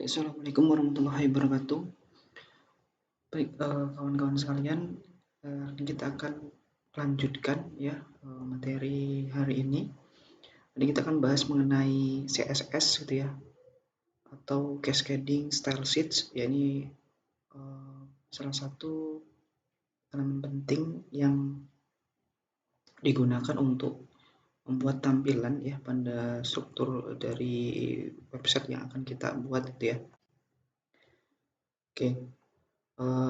Assalamualaikum warahmatullahi wabarakatuh. Baik, kawan-kawan sekalian, kita akan lanjutkan ya materi hari ini. Jadi kita akan bahas mengenai CSS gitu ya, atau Cascading Style Sheets. Ya ini salah satu elemen penting yang digunakan untuk membuat tampilan ya pada struktur dari website yang akan kita buat gitu ya. Oke.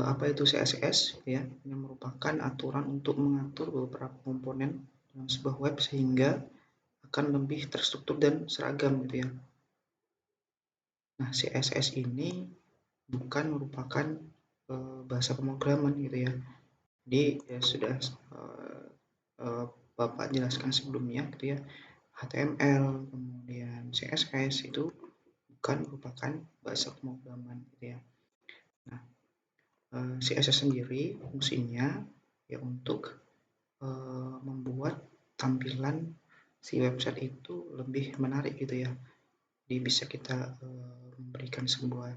Apa itu CSS ya? Yang merupakan aturan untuk mengatur beberapa komponen dalam sebuah web sehingga akan lebih terstruktur dan seragam gitu ya. Nah, CSS ini bukan merupakan bahasa pemrograman gitu ya. Jadi ya sudah Bapak jelaskan sebelumnya gitu ya. HTML, kemudian CSS itu bukan merupakan bahasa pemrograman gitu ya. Nah, CSS sendiri fungsinya ya untuk membuat tampilan si website itu lebih menarik gitu ya. Jadi bisa kita memberikan sebuah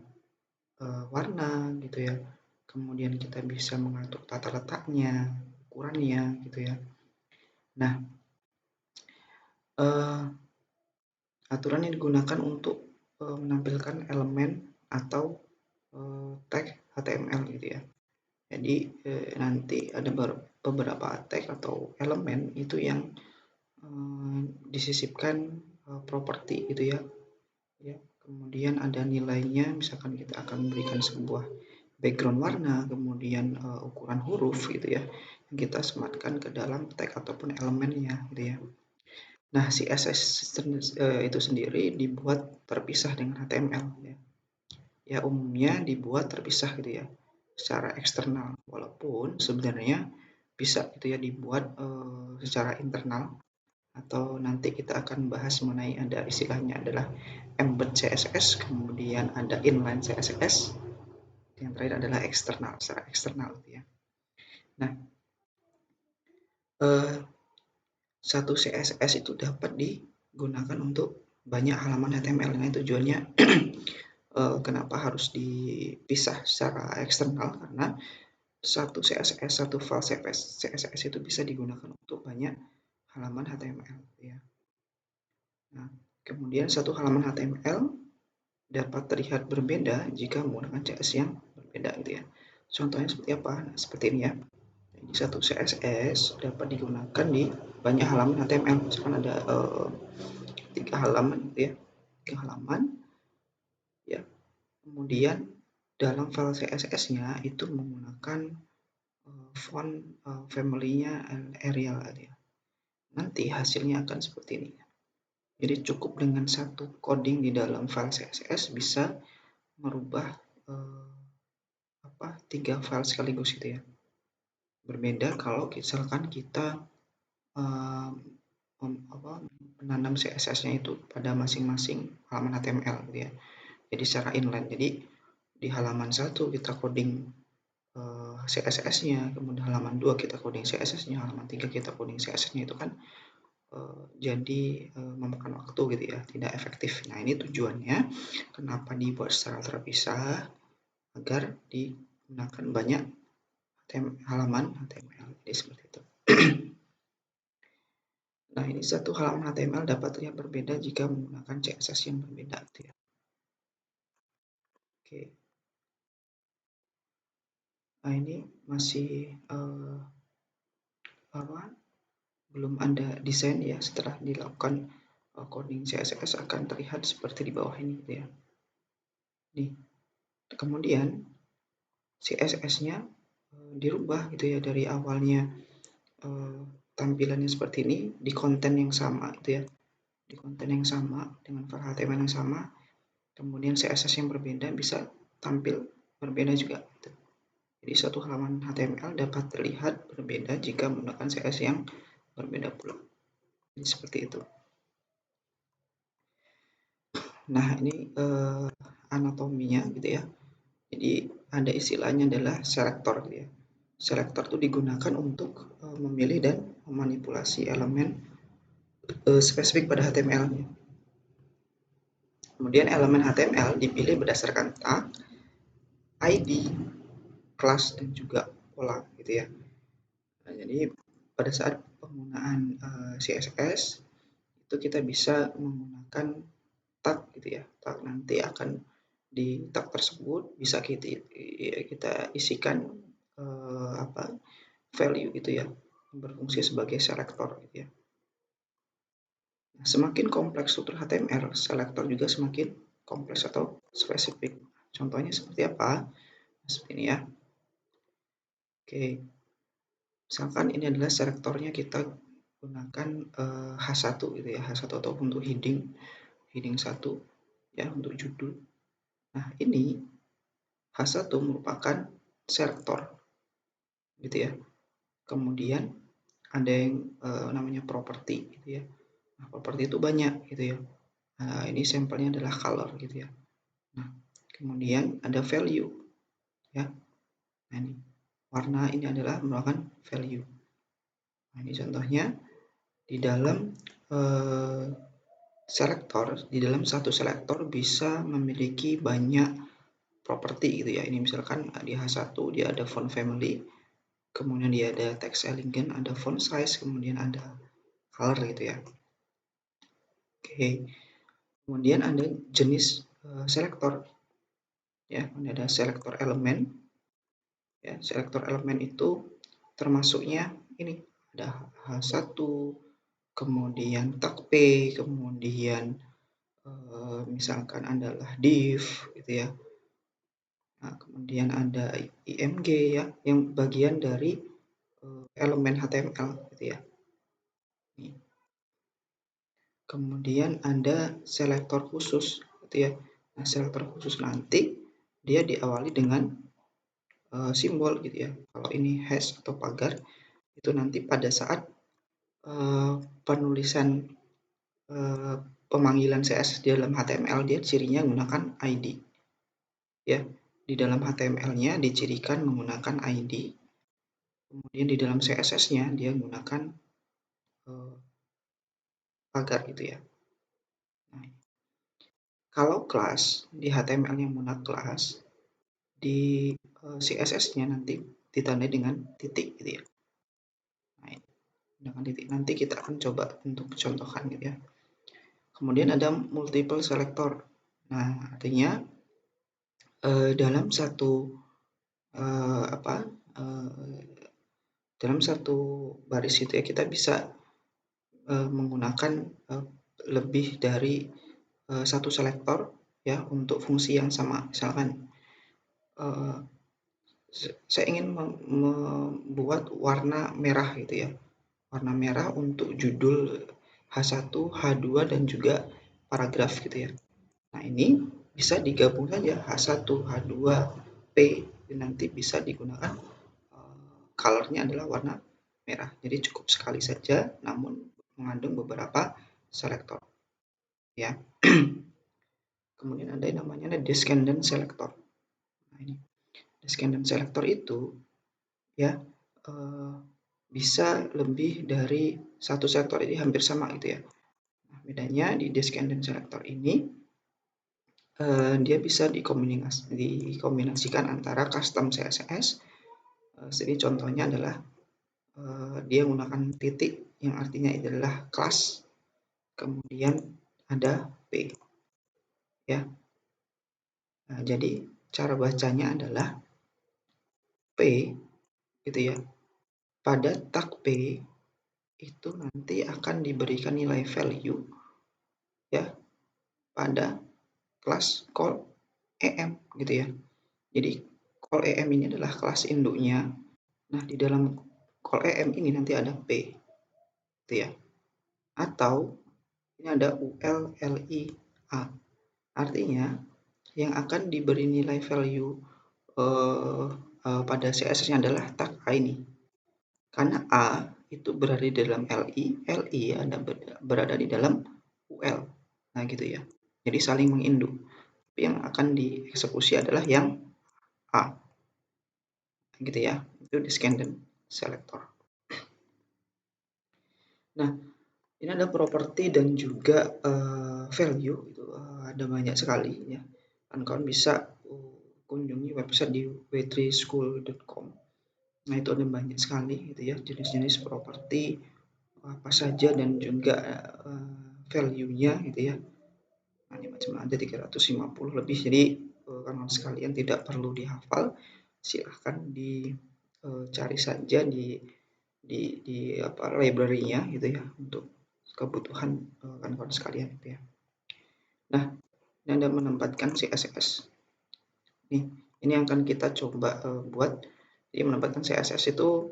warna gitu ya. Kemudian kita bisa mengatur tata letaknya, ukurannya gitu ya. Nah, aturan yang digunakan untuk menampilkan elemen atau tag HTML gitu ya. Jadi nanti ada beberapa tag atau elemen itu yang disisipkan properti gitu ya. Kemudian ada nilainya, misalkan kita akan memberikan sebuah background warna, kemudian ukuran huruf gitu ya, yang kita sematkan ke dalam tag ataupun elemennya gitu ya. Nah, CSS itu sendiri dibuat terpisah dengan HTML ya. Ya umumnya dibuat terpisah gitu ya, secara eksternal, walaupun sebenarnya bisa gitu ya dibuat secara internal, atau nanti kita akan bahas mengenai ada istilahnya adalah embed CSS, kemudian ada inline CSS, yang terakhir adalah eksternal, secara eksternal gitu ya. Nah, satu CSS itu dapat digunakan untuk banyak halaman HTML. Nah, tujuannya kenapa harus dipisah secara eksternal, karena satu CSS, satu file CSS itu bisa digunakan untuk banyak halaman HTML ya. Nah, kemudian satu halaman HTML dapat terlihat berbeda jika menggunakan CSS yang berbeda gitu ya. Contohnya seperti apa? Nah, seperti ini ya. Jadi satu CSS dapat digunakan di banyak halaman HTML. Misalkan ada 3 halaman gitu ya. 3 halaman ya. Kemudian dalam file CSS-nya itu menggunakan font family-nya Arial gitu ya. Nanti hasilnya akan seperti ini. Jadi cukup dengan satu coding di dalam file CSS bisa merubah 3 file sekaligus gitu ya. Berbeda kalau misalkan kita menanam CSS-nya itu pada masing-masing halaman HTML gitu ya. Jadi secara inline. Jadi di halaman 1 kita coding CSS-nya, kemudian halaman 2 kita coding CSS-nya, halaman 3 kita coding CSS-nya, itu kan jadi memakan waktu gitu ya, tidak efektif. Nah, ini tujuannya kenapa dibuat secara terpisah, agar digunakan banyak halaman HTML. Jadi seperti itu. Nah, ini satu halaman HTML dapat terlihat berbeda jika menggunakan CSS yang berbeda gitu ya. Oke. Nah, ini masih belum ada desain ya. Setelah dilakukan coding CSS akan terlihat seperti di bawah ini gitu ya. Nih. Kemudian CSS-nya dirubah gitu ya, dari awalnya tampilannya seperti ini di konten yang sama gitu ya. Di konten yang sama dengan file HTML yang sama, kemudian CSS yang berbeda bisa tampil berbeda juga gitu. Jadi satu halaman HTML dapat terlihat berbeda jika menggunakan CSS yang berbeda pula. Jadi seperti itu. Nah, ini anatominya gitu ya. Jadi ada istilahnya adalah selektor gitu ya. Selektor itu digunakan untuk memilih dan memanipulasi elemen spesifik pada HTML-nya. Kemudian elemen HTML dipilih berdasarkan tag, ID, kelas, dan juga pola gitu ya. Nah, jadi pada saat penggunaan CSS itu kita bisa menggunakan tag gitu ya. Tag nanti akan di tag tersebut bisa kita isikan value gitu ya, yang berfungsi sebagai selektor gitu ya. Nah, semakin kompleks struktur HTML, selektor juga semakin kompleks atau spesifik. Contohnya seperti apa? Seperti ini ya. Oke, misalkan ini adalah selektornya kita gunakan H1 gitu ya, H1 ataupun untuk heading 1 ya, untuk judul. Nah, ini H1 merupakan selektor gitu ya. Kemudian ada yang namanya properti gitu ya. Nah, properti itu banyak gitu ya. Nah, ini sampelnya adalah color gitu ya. Nah, kemudian ada value ya. Nah, ini warna ini adalah merupakan value. Nah, ini contohnya di dalam selektor, di dalam satu selektor bisa memiliki banyak properti gitu ya. Ini misalkan di H1 dia ada font family, kemudian dia ada text elegant, ada font size, kemudian ada color gitu ya. Oke. Kemudian ada jenis selektor ya, ada selektor elemen ya. Selektor elemen itu termasuknya ini ada H1, kemudian tag P, kemudian misalkan adalah div gitu ya. Nah, kemudian ada img ya, yang bagian dari elemen HTML gitu ya. Nih. Kemudian ada selektor khusus gitu ya. Nah, selektor khusus nanti dia diawali dengan simbol gitu ya. Kalau ini hash atau pagar itu nanti pada saat penulisan pemanggilan CSS di dalam HTML dia cirinya menggunakan ID ya. Di dalam HTML-nya dicirikan menggunakan ID. Kemudian di dalam CSS-nya dia menggunakan pagar gitu ya. Nah, kalau kelas di HTML yang menggunakan kelas, di CSS-nya nanti ditandai dengan titik gitu ya. Nah, dengan titik nanti kita akan coba untuk contohkan gitu ya. Kemudian ada multiple selector. Nah, artinya dalam satu dalam satu baris itu ya kita bisa menggunakan lebih dari satu selektor ya untuk fungsi yang sama. Misalkan saya ingin membuat warna merah gitu ya, warna merah untuk judul H1, H2 dan juga paragraf gitu ya. Nah, ini bisa digabung saja H1, H2, P, dan nanti bisa digunakan colornya adalah warna merah. Jadi cukup sekali saja namun mengandung beberapa selektor ya. Kemudian ada yang namanya descendant selector. Nah, ini descendant selector itu ya bisa lebih dari satu selektor, ini hampir sama gitu ya. Nah, bedanya di descendant selector ini dia bisa dikombinasikan antara custom CSS. Jadi contohnya adalah dia menggunakan titik yang artinya adalah kelas, kemudian ada P ya. Nah, jadi cara bacanya adalah P gitu ya. Pada tag P itu nanti akan diberikan nilai value ya pada kelas call EM gitu ya. Jadi call EM ini adalah kelas induknya. Nah, di dalam call EM ini nanti ada P gitu ya. Atau ini ada UL, LI, A. Artinya yang akan diberi nilai value pada CSS-nya adalah tag A ini. Karena A itu berada di dalam LI, LI berada di dalam UL. Nah, gitu ya. Jadi saling menginduk. Tapi yang akan dieksekusi adalah yang A. Gitu ya. Itu descendant selector. Nah, Ini ada properti dan juga value itu ada banyak sekali ya. Kawan-kawan bisa kunjungi website di w3school.com. Nah, itu ada banyak sekali gitu ya jenis-jenis properti apa saja dan juga value-nya gitu ya. Nah, ini macam ada 350 lebih. Jadi kawan-kawan sekalian tidak perlu dihafal, silahkan dicari saja di apa library-nya gitu ya untuk kebutuhan kawan-kawan sekalian gitu ya. Nah, ini Anda menempatkan CSS. Nih, ini yang akan kita coba buat. Jadi menempatkan CSS itu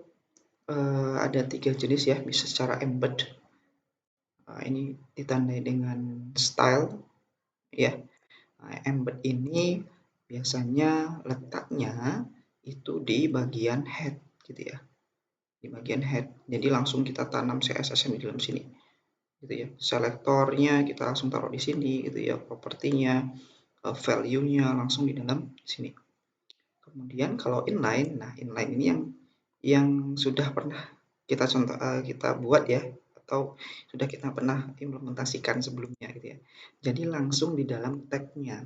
ada 3 jenis ya, bisa secara embed. Ini ditandai dengan style ya. Nah, embed ini biasanya letaknya itu di bagian head gitu ya. Di bagian head. Jadi langsung kita tanam CSS di dalam sini. Gitu ya. Selektornya kita langsung taruh di sini gitu ya, propertinya, value-nya langsung di dalam sini. Kemudian kalau inline, nah inline ini yang sudah pernah kita buat ya, atau sudah kita pernah implementasikan sebelumnya gitu ya. Jadi langsung di dalam tag-nya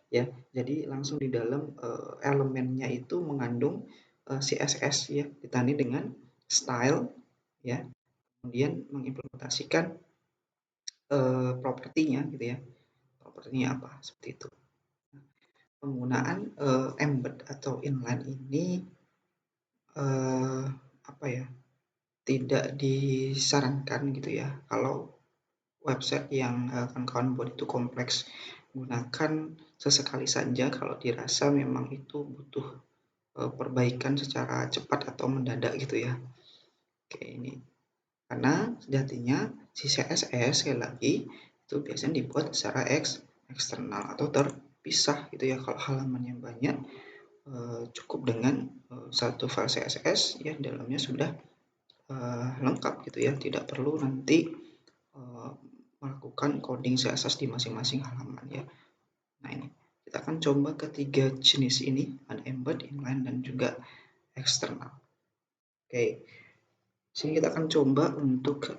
ya. Jadi langsung di dalam elemennya itu mengandung CSS ya, ditandai dengan style ya. Kemudian mengimplementasikan propertinya gitu ya. Propertinya apa? Seperti itu. Penggunaan embed atau inline ini apa ya? Tidak disarankan gitu ya kalau website yang kawan-kawan buat itu kompleks. Gunakan sesekali saja kalau dirasa memang itu butuh perbaikan secara cepat atau mendadak gitu ya. Oke, ini karena sejatinya si CSS sekali lagi itu biasanya dibuat secara eksternal atau terpisah gitu ya. Kalau halamannya banyak cukup dengan satu file CSS ya, dalamnya sudah lengkap gitu ya, tidak perlu nanti melakukan coding CSS di masing-masing halaman ya. Nah, ini kita akan coba ketiga jenis ini, ada embed, inline, dan juga eksternal. Oke, sini kita akan coba untuk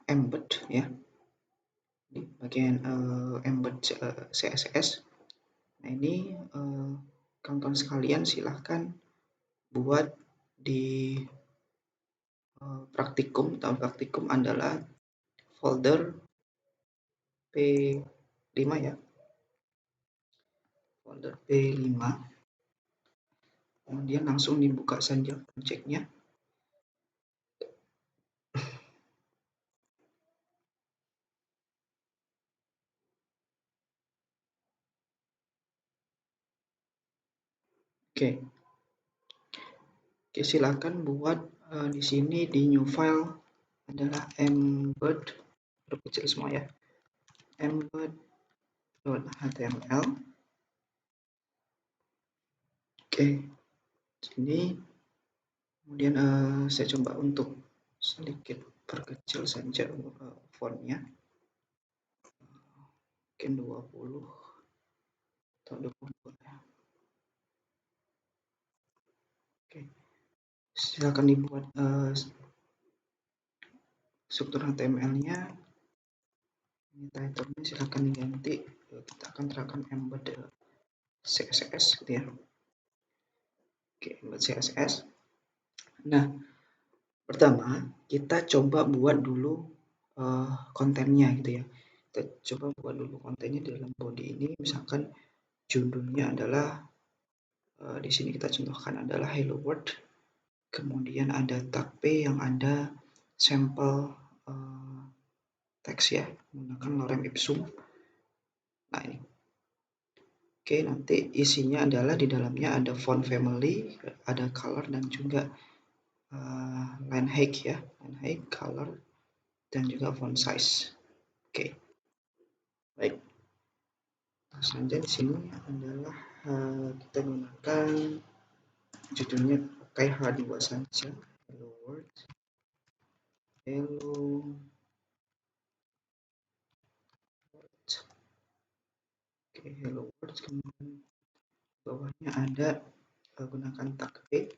embed ya, di bagian embed CSS. Nah, ini kawan-kawan sekalian silahkan buat di praktikum. Praktikum adalah folder P5 ya, folder P5, kemudian langsung dibuka saja project-nya. Oke, silakan buat di sini di new file adalah embed, kecil semua ya, embed.html. Oke, sini kemudian saya coba untuk sedikit perkecil saja fontnya, mungkin 20 atau 22 ya. Oke, silakan dibuat struktur HTML-nya. Ini title-nya silakan diganti, kita akan terapkan embed CSS gitu ya. Oke, embed CSS. Nah, pertama kita coba buat dulu kontennya gitu ya. Kita coba buat dulu kontennya di dalam body ini, misalkan judulnya adalah di sini kita contohkan adalah Hello World. Kemudian ada tag P yang ada sampel teks ya, menggunakan lorem ipsum. Nah, ini. Oke, nanti isinya adalah di dalamnya ada font family, ada color dan juga line height ya, line height, color, dan juga font size. Oke, baik. Saja di sini adalah kita gunakan judulnya pakai H2 saja. Hello World. Hello World. Oke, Hello World. Kemudian bawahnya ada gunakan tag P.